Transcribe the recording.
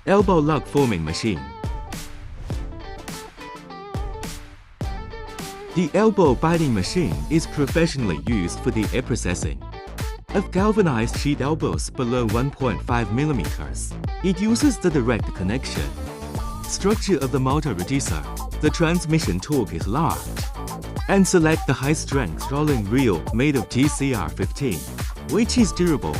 Elbow lug forming machine. The elbow binding machine is professionally used for the air processing of galvanized sheet elbows below 1.5 millimeters. It uses the direct connection structure of the motor reducer. The transmission torque is large. And select the high-strength rolling reel made of GCR 15, which is durable